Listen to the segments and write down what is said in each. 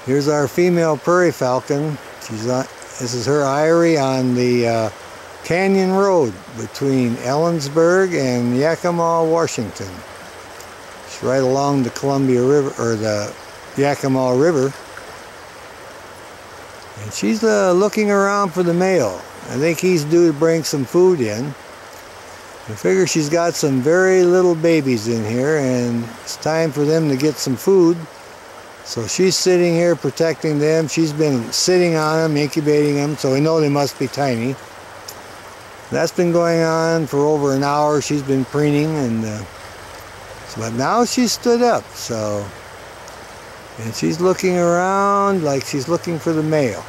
Here's our female prairie falcon. This is her eyrie on the Canyon Road between Ellensburg and Yakima, Washington. It's right along the Columbia River, or the Yakima River. And she's looking around for the male. I think he's due to bring some food in. I figure she's got some very little babies in here, and it's time for them to get some food. So she's sitting here protecting them. She's been sitting on them, incubating them, so we know they must be tiny. That's been going on for over an hour. She's been preening, and but now she's stood up. And she's looking around like she's looking for the male.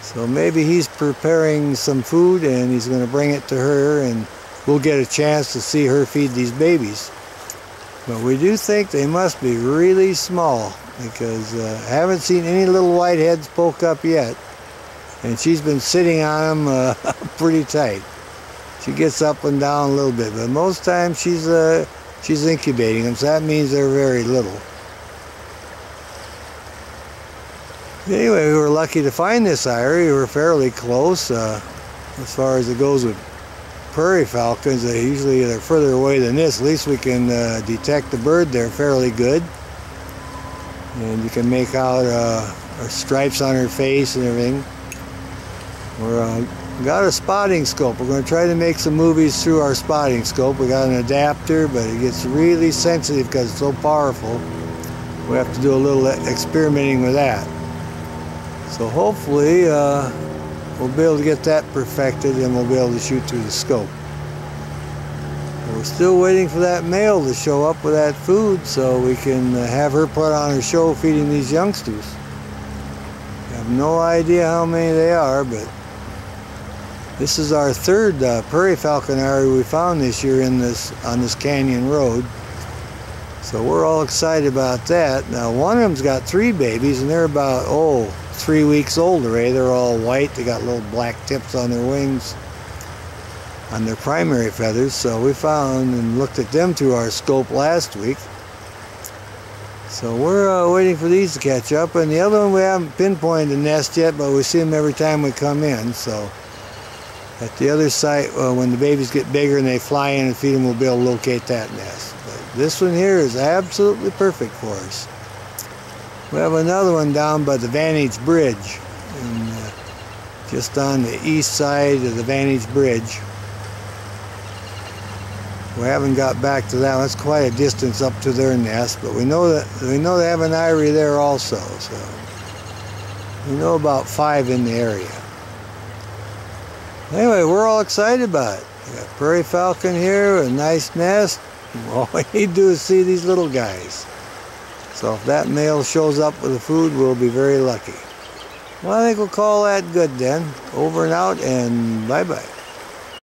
So maybe he's preparing some food, and he's going to bring it to her, and we'll get a chance to see her feed these babies. But we do think they must be really small, because I haven't seen any little whiteheads poke up yet. And she's been sitting on them pretty tight. She gets up and down a little bit, but most times she's incubating them, so that means they're very little. Anyway, we were lucky to find this eyrie. We were fairly close as far as it goes with prairie falcons. Usually they're further away than this. At least we can detect the bird there fairly good. And you can make out her stripes on her face and everything. We got a spotting scope. We're going to try to make some movies through our spotting scope. We got an adapter, but it gets really sensitive because it's so powerful. We have to do a little experimenting with that. So hopefully we'll be able to get that perfected, and we'll be able to shoot through the scope. But we're still waiting for that male to show up with that food so we can have her put on her show feeding these youngsters. I have no idea how many they are, but this is our third prairie falcon eyrie we found this year on this Canyon Road. So we're all excited about that. Now one of them's got 3 babies, and they're about 3 weeks old already. They're all white. They got little black tips on their wings, on their primary feathers. So we found and looked at them through our scope last week. So we're waiting for these to catch up. And the other one, we haven't pinpointed the nest yet, but we see them every time we come in. So at the other site, when the babies get bigger and they fly in and feed them, we'll be able to locate that nest. But this one here is absolutely perfect for us. We have another one down by the Vantage Bridge, and just on the east side of the Vantage Bridge. We haven't got back to that one. It's quite a distance up to their nest, but we know they have an eyrie there also. So we know about 5 in the area. Anyway, we're all excited about it. We got prairie falcon here, a nice nest. All we need to do is see these little guys. So if that male shows up with the food, we'll be very lucky. Well, I think we'll call that good then. Over and out, and bye-bye.